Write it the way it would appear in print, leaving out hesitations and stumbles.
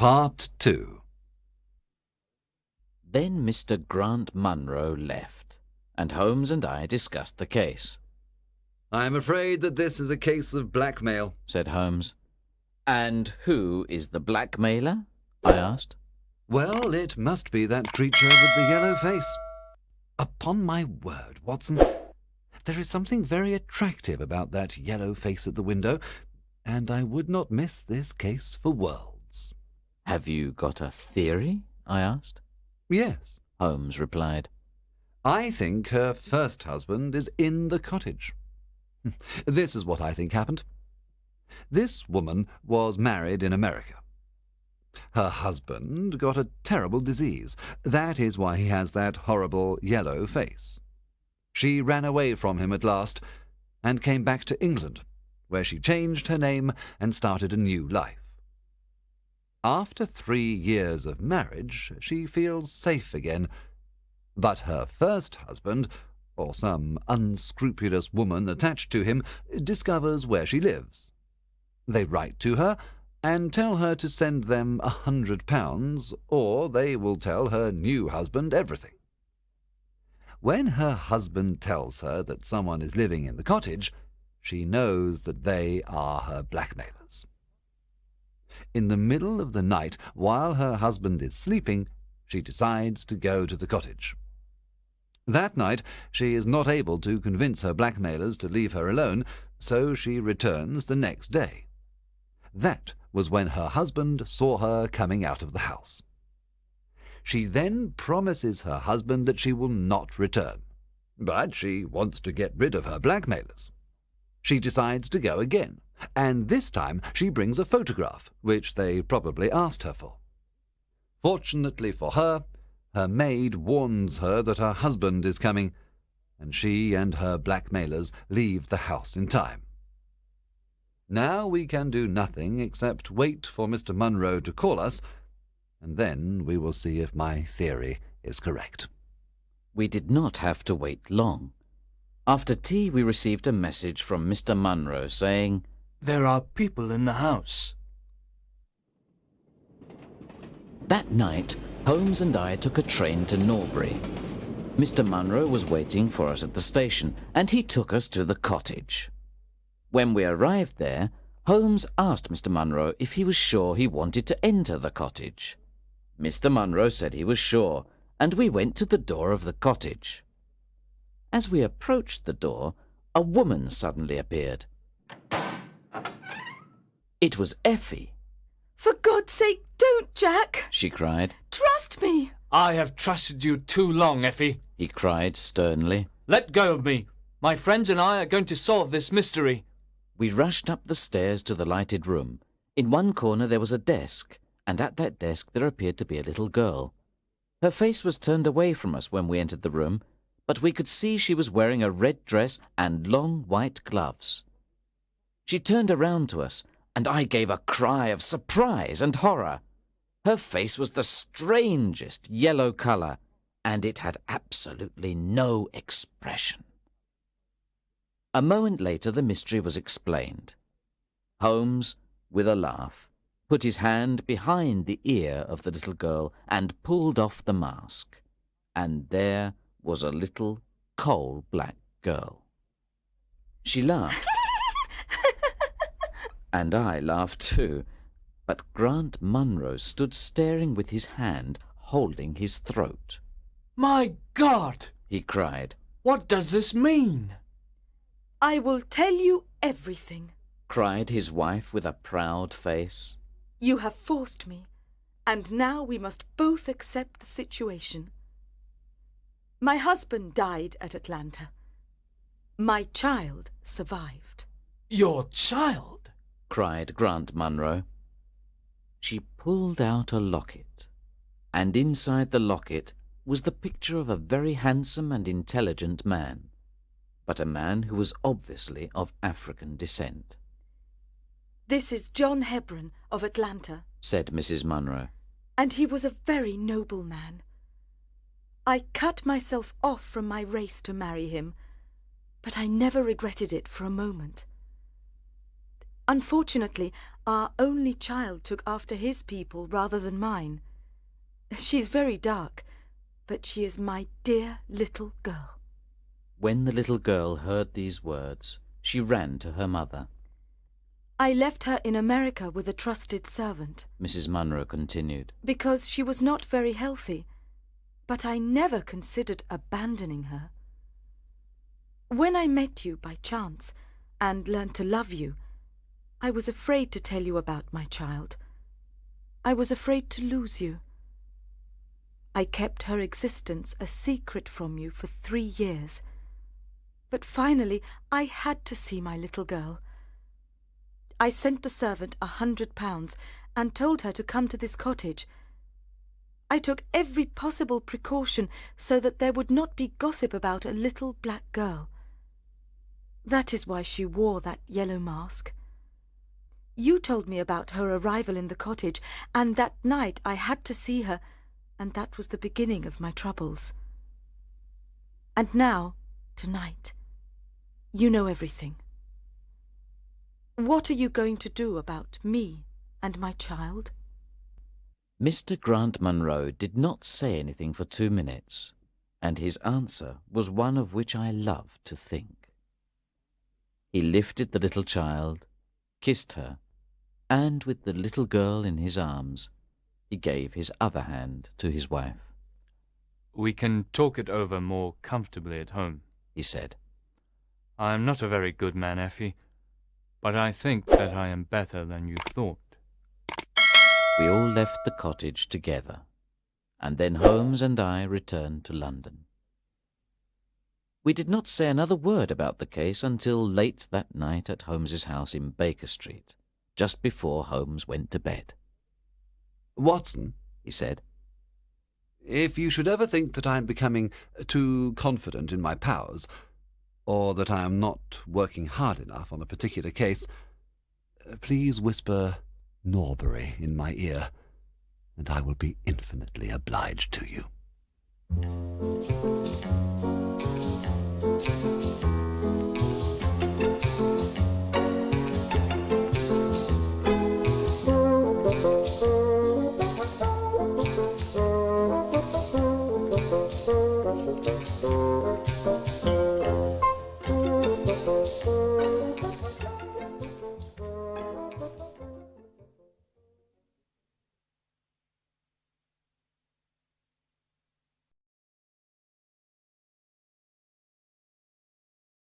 Part 2. Then Mr. Grant Munro left, and Holmes and I discussed the case. "I am afraid that this is a case of blackmail," said Holmes. "And who is the blackmailer?" I asked. "Well, it must be that creature with the yellow face. Upon my word, Watson, there is something very attractive about that yellow face at the window, and I would not miss this case for worlds." "Have you got a theory?" I asked. "Yes," Holmes replied. "I think her first husband is in the cottage. This is what I think happened. This woman was married in America. Her husband got a terrible disease. That is why he has that horrible yellow face. She ran away from him at last and came back to England, where she changed her name and started a new life. After 3 years of marriage, she feels safe again, but her first husband, or some unscrupulous woman attached to him, discovers where she lives. They write to her and tell her to send them £100, or they will tell her new husband everything. When her husband tells her that someone is living in the cottage, she knows that they are her blackmailers. In the middle of the night, while her husband is sleeping, she decides to go to the cottage. That night, she is not able to convince her blackmailers to leave her alone, so she returns the next day. That was when her husband saw her coming out of the house. She then promises her husband that she will not return, but she wants to get rid of her blackmailers. She decides to go again, and this time she brings a photograph, which they probably asked her for. Fortunately for her, her maid warns her that her husband is coming, and she and her blackmailers leave the house in time. Now we can do nothing except wait for Mr. Munro to call us, and then we will see if my theory is correct." We did not have to wait long. After tea we received a message from Mr. Munro saying, "There are people in the house." That night, Holmes and I took a train to Norbury. Mr. Munro was waiting for us at the station, and he took us to the cottage. When we arrived there, Holmes asked Mr. Munro if he was sure he wanted to enter the cottage. Mr. Munro said he was sure, and we went to the door of the cottage. As we approached the door, a woman suddenly appeared. It was Effie. "For God's sake, don't, Jack!" she cried. "Trust me!" "I have trusted you too long, Effie," he cried sternly. "Let go of me. My friends and I are going to solve this mystery." We rushed up the stairs to the lighted room. In one corner there was a desk, and at that desk there appeared to be a little girl. Her face was turned away from us when we entered the room, but we could see she was wearing a red dress and long white gloves. She turned around to us, and I gave a cry of surprise and horror. Her face was the strangest yellow colour, and it had absolutely no expression. A moment later the mystery was explained. Holmes, with a laugh, put his hand behind the ear of the little girl and pulled off the mask, and there was a little coal-black girl. She laughed, and I laughed too, but Grant Munro stood staring with his hand holding his throat. "My God!" he cried. "What does this mean?" "I will tell you everything," cried his wife with a proud face. "You have forced me, and now we must both accept the situation. My husband died at Atlanta. My child survived." "Your child?" cried Grant Munro. She pulled out a locket, and inside the locket was the picture of a very handsome and intelligent man, but a man who was obviously of African descent. "This is John Hebron of Atlanta," said Mrs. Munro. "and he was a very noble man. I cut myself off from my race to marry him, but I never regretted it for a moment. Unfortunately, our only child took after his people rather than mine. She's very dark, but she is my dear little girl." When the little girl heard these words, she ran to her mother. "I left her in America with a trusted servant," Mrs. Munro continued. "because she was not very healthy, but I never considered abandoning her. When I met you by chance and learned to love you, I was afraid to tell you about my child. I was afraid to lose you. I kept her existence a secret from you for 3 years. But finally I had to see my little girl. I sent the servant £100 and told her to come to this cottage. I took every possible precaution so that there would not be gossip about a little black girl. That is why she wore that yellow mask. You told me about her arrival in the cottage, and that night I had to see her, and that was the beginning of my troubles. And now, tonight, you know everything. What are you going to do about me and my child?" Mr. Grant Munro did not say anything for 2 minutes, and his answer was one of which I love to think. He lifted the little child, kissed her, and with the little girl in his arms, he gave his other hand to his wife. "We can talk it over more comfortably at home," he said. "I am not a very good man, Effie, but I think that I am better than you thought." We all left the cottage together, and then Holmes and I returned to London. We did not say another word about the case until late that night at Holmes's house in Baker Street, just before Holmes went to bed. "Watson," he said, "if you should ever think that I am becoming too confident in my powers, or that I am not working hard enough on a particular case, please whisper Norbury in my ear, and I will be infinitely obliged to you."